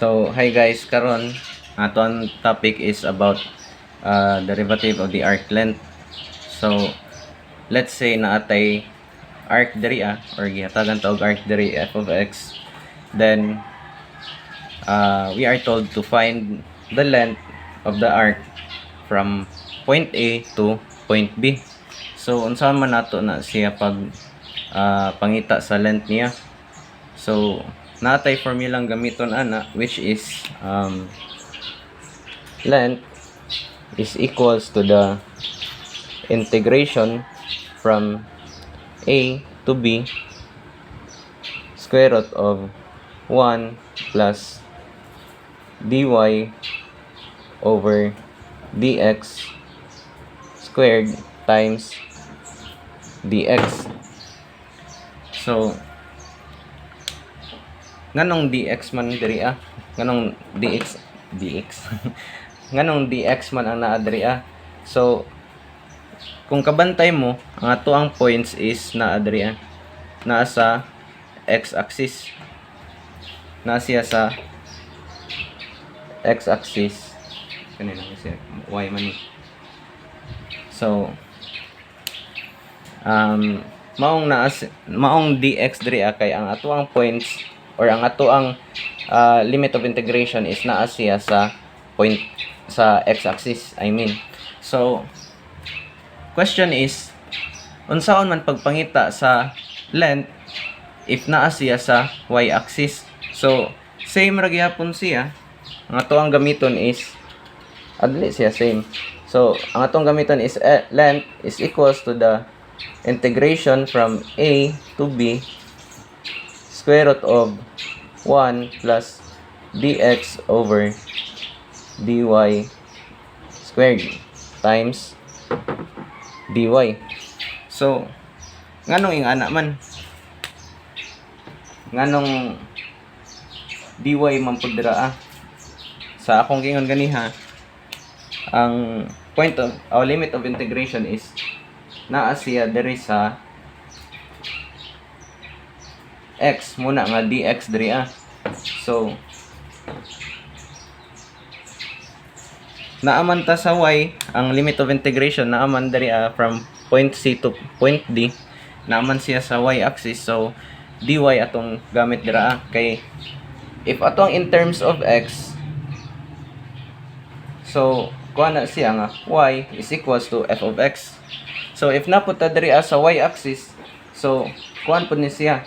So, hi guys, karon aton topic is about derivative of the arc length. So, let's say na atay arc diri or gihatagan ta og arc diri f of x. Then we are told to find the length of the arc from point A to point B. So, unsaon man nato na siya pag pangita sa length niya. So, natay formulang gamiton ana, which is length is equals to the integration from A to B square root of 1 plus dy over dx squared times dx. So, nganong dx man diri nganong dx nganong dx man ang naa diri So, kung kabantay mo, ang ato ang points is naa diri naa sa x-axis. Naa siya sa x-axis. Kanina siya y man ni. So, maong dx diri kay ang ato ang points or ang ato ang limit of integration is naa siya sa point sa x-axis, I mean. So, question is, unsaon man pagpangita sa length if naa siya sa y-axis? So, same ra gyapon siya. Ang ato ang gamiton is adli siya same. So, ang atong gamiton is length is equals to the integration from A to B square root of 1 plus dx over dy squared times dy. So, nganong ingana man? Nganong dy man pud dira Sa akong gingon ganiha, ang point of our limit of integration is naa siya diri sa x muna nga dx diri So, naaman ta sa y ang limit of integration naaman diri from point C to point D, naaman siya sa y axis. So, dy atong gamit dira kay if atong in terms of x, so kuha na siya nga y is equals to f of x. So, if napunta diri sa y-axis, so, kuhaan po ni siya.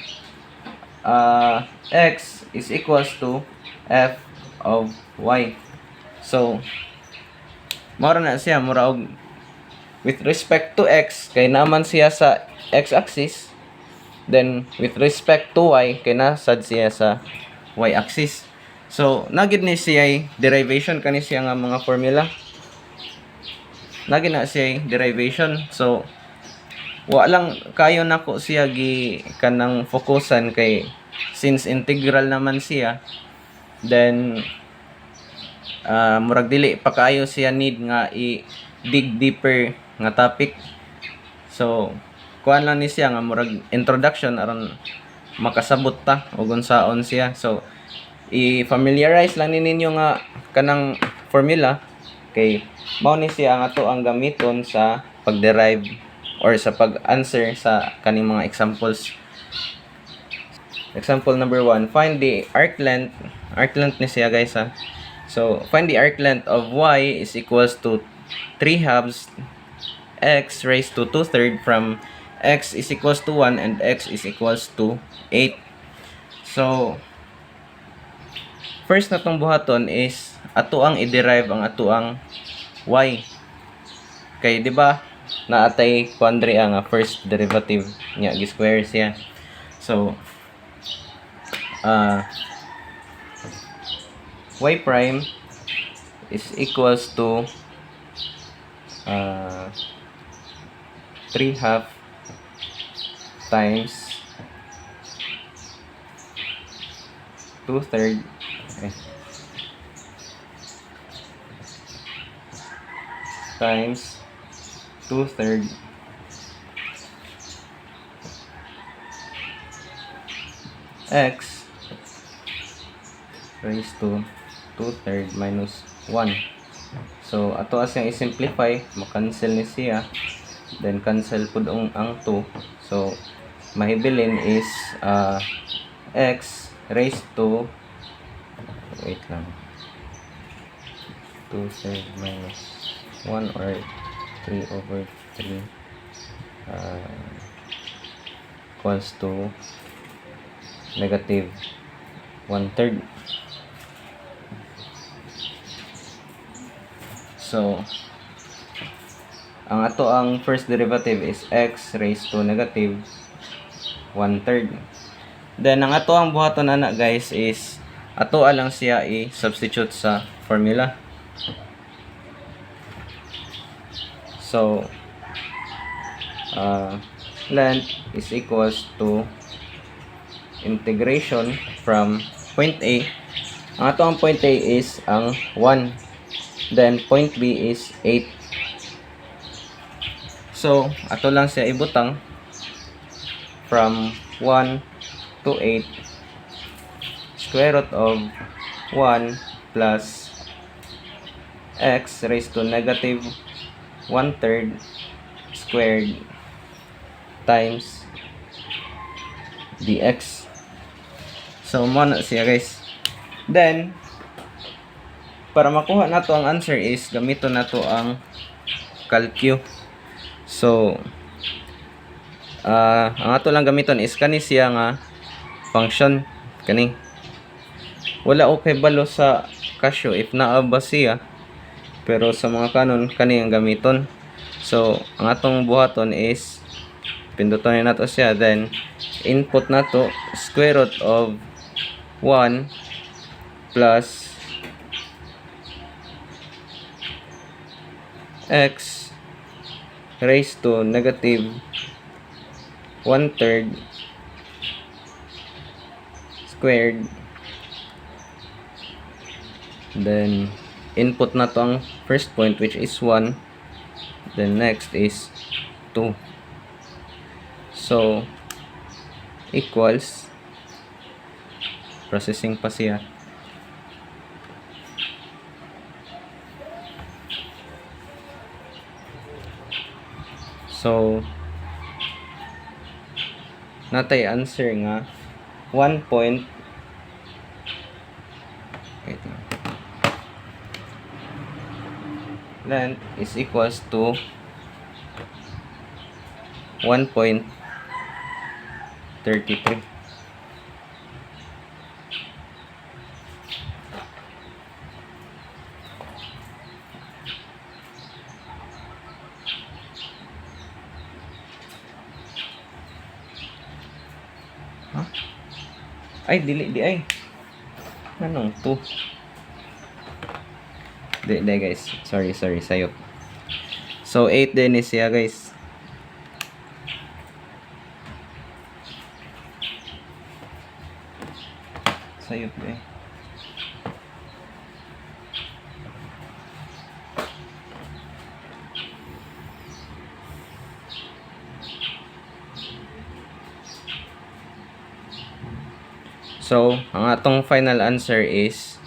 X is equals to f of y. So, mura na siya. Mura og with respect to x, kay naman siya sa x-axis. Then, with respect to y, kay nasad siya sa y-axis. So, nagid ni siya derivation kani siya nga mga formula. Lagi na siya derivation. So, wa lang kayo nako siya gi kanang fokusan kay since integral naman siya, then murag dili pa kayo siya need nga i-dig deeper nga topic. So, kuan lang ni siya nga murag introduction aron makasabot ta og unsaon siya. So, i-familiarize lang ninyo nga kanang formula kay mao ni siya ang ato ang gamiton sa pag-derive or sa pag-answer sa kaning mga examples. Example number 1, find the arc length. Arc length ni siya guys So, find the arc length of y is equals to 3/2 x raised to 2/3 from x is equals to 1 and x is equals to 8. So, first na tong buhaton is ato ang i-derive ang ato ang y. Kay di ba naatay quadri ang first derivative nya gi-square siya. So y prime is equals to 3/2 times 2/3 times 2/3 x raised to 2/3 minus 1. So ato as yang i-simplify, makancel ni siya, then cancel pud ang 2. So mahibilin is x raised to, wait lang, 2/3 minus 1 or 3/3 equals to negative 1/3. So ang ato ang first derivative is x raised to negative 1/3. Then ang ato ang buhaton ana guys is ato lang siya i-substitute sa formula. So length is equals to integration from point A. Ang ato ang point A is ang 1. Then point B is 8. So ato lang siya ibutang from 1 to 8, square root of 1 plus x raised to negative 1/3 squared times dx. So mo na siya guys. Then para makuha nato ang answer is gamiton nato ang calcu. So ang ato lang gamiton is kani siya nga function kani. Wala okay balo sa Casio if naa ba siya, pero sa mga kanon kani ang gamiton. So ang atong buhaton is pinduton nato siya, then input nato square root of 1 plus x raised to negative 1/3 squared, then input na to ang first point which is 1, then next is 2. So equals, processing pa siya. So natay answer nga 1 point, wait lang, length is equals to 1.33. Huh? Ay, dili di ay. Anong 2? Di guys. Sorry, sayop. So 8 din is siya guys. Sayop eh. So, ang atong final answer is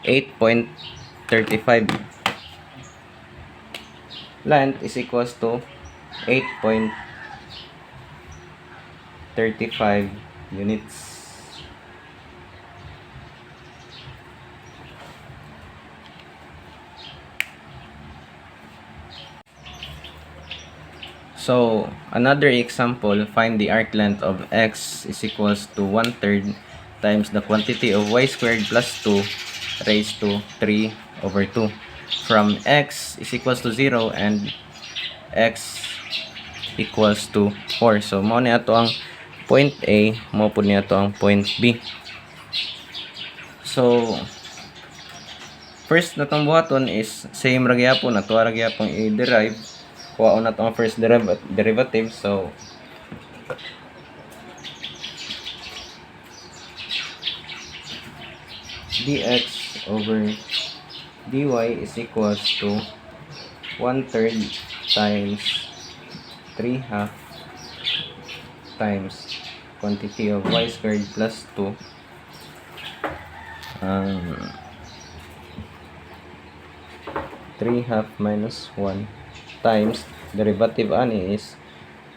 8.35. Length is equals to 8.35 units. So, another example, find the arc length of x is equals to 1/3 times the quantity of y squared plus 2 raised to 3/2 from x is equals to 0 and x equals to 4. So mao ni ato ang point A, mao pud ni ato ang point B. So first natong buhaton is same ra gyapon, ato ra gyapon i-derive. Kuha na itong first derivative. So dx over dy is equals to 1/3 times 3/2 times quantity of y squared plus 2 3/2 minus 1 times derivative ani is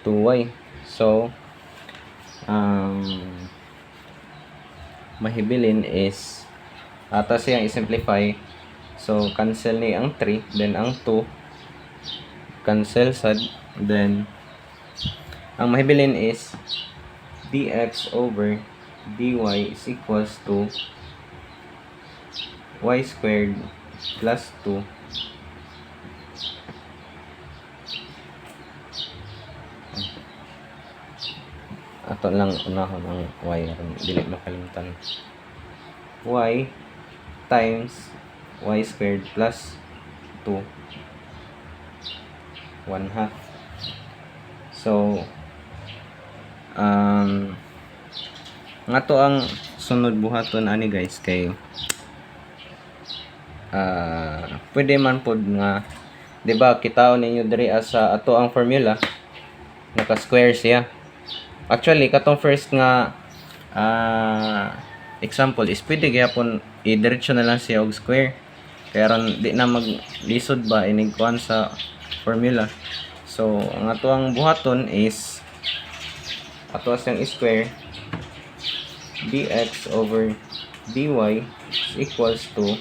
2y. So mahibilin is ata siyang i-simplify. So cancel ni ang 3, then ang 2 cancel sad, then ang mahibilin is dx over dy is equals to y squared plus 2 ato lang unahon ang y aron dili makalimtan, y times y squared plus 2 1/2. So nga to ang sunod buhaton ani guys, kay pwede man pod nga, di ba kitaon ninyo diri sa ato ang formula naka square siya. Actually katong first nga example is pwede gyapon i-diretso na lang siya og square, kaya ron di na maglisod ba inig kuan sa formula. So ang ato ang buhaton is ato siyang square dx over dy is equals to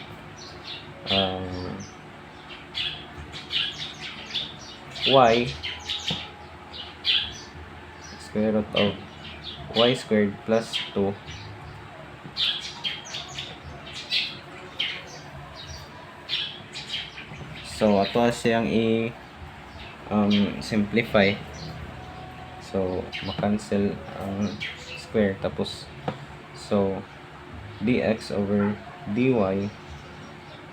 y square root of y squared plus 2 so ato siyang simplify. So makancel ang square, tapos so dx over dy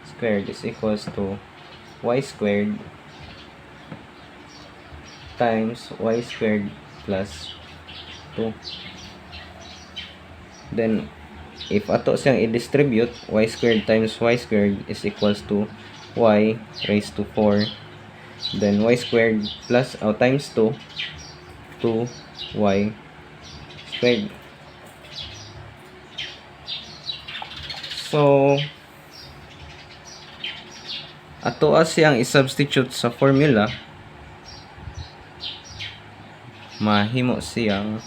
squared is equals to y squared times y squared plus 2. Then if ato siyang i-distribute, y squared times y squared is equals to y raised to 4, then y squared plus times 2 y squared. So ato siyang i-substitute sa formula, mahimo siyang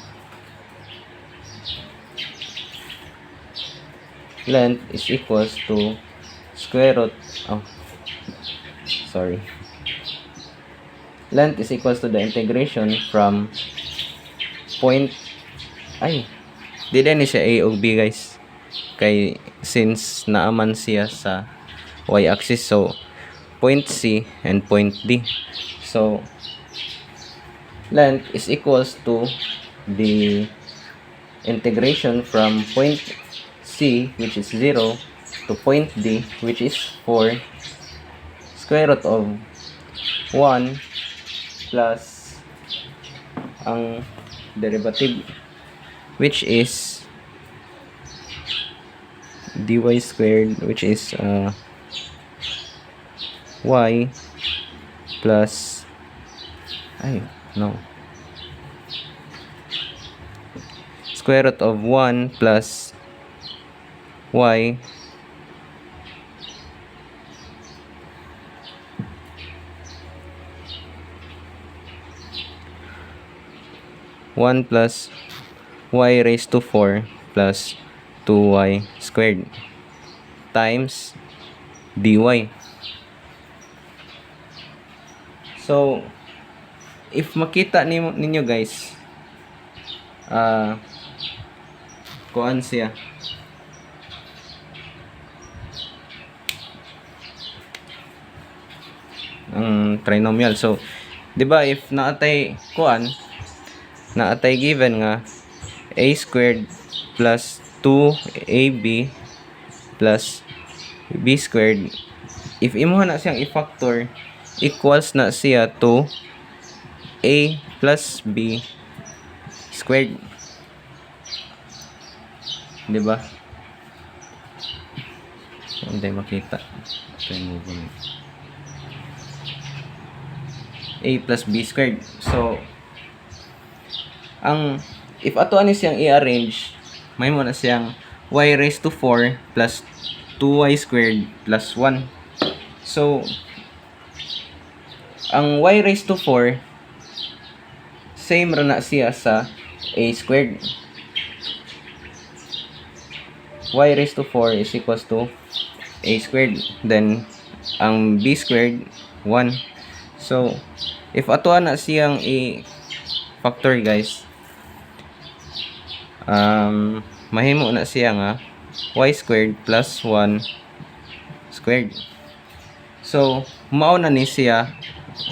length is equals to square root length is equals to the integration from point di din siya a o b guys, kay since naaman siya sa y-axis, so point C and point D. So length is equals to the integration from point C, which is 0, to point D, which is 4, square root of 1 plus ang derivative, which is dy squared, which is y plus square root of 1 plus y plus y raised to 4 plus 2y squared times dy. So if makita ninyo guys, kuan siya ang trinomial. So di ba if naatay given nga a squared plus 2ab plus b squared, if imuha na siyang i-factor, equals na siya to a plus b squared, di ba? Hindi makita a plus b squared. So if ato ani siyang i-arrange, may mo na siyang y raised to 4 plus 2y squared plus 1. So, ang y raised to 4, same ra na siya sa a squared. Y raised to 4 is equals to a squared. Then, ang b squared, 1. So, if ato na siyang i-factor guys, mahimo na siya nga y squared plus 1 squared. So, mao na ni siya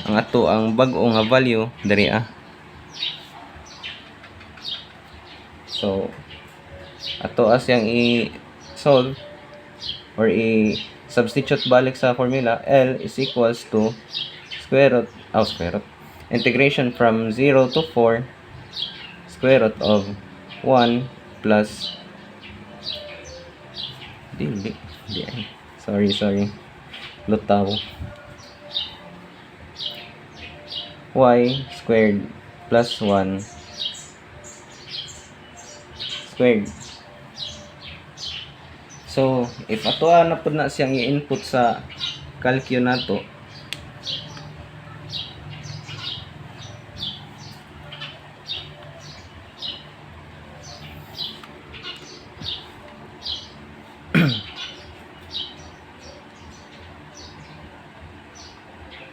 ang ato ang bag-o nga value diri So, ato siyang i-solve or i-substitute balik sa formula. L is equals to square root integration from 0 to 4 square root of 1 plus sorry lutaw y squared plus 1 squared. So, if ato na po na siyang i-input sa calcu nato,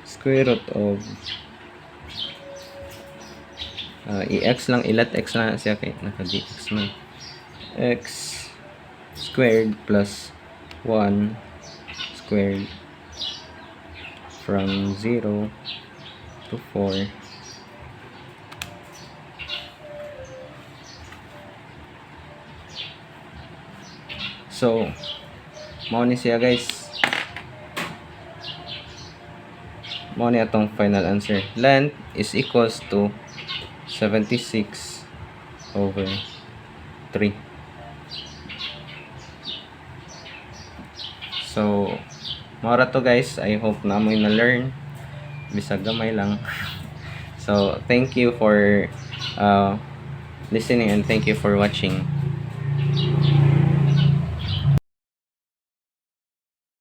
square root of i-x lang, ilat x na siya kay naka-dx man. X squared plus 1 squared from 0 to 4 so mao ni siya guys, mao ni atong final answer. Length is equals to 76 over 3. So, mara to guys. I hope na mo na-learn. Bisag gamay lang. So, thank you for listening and thank you for watching.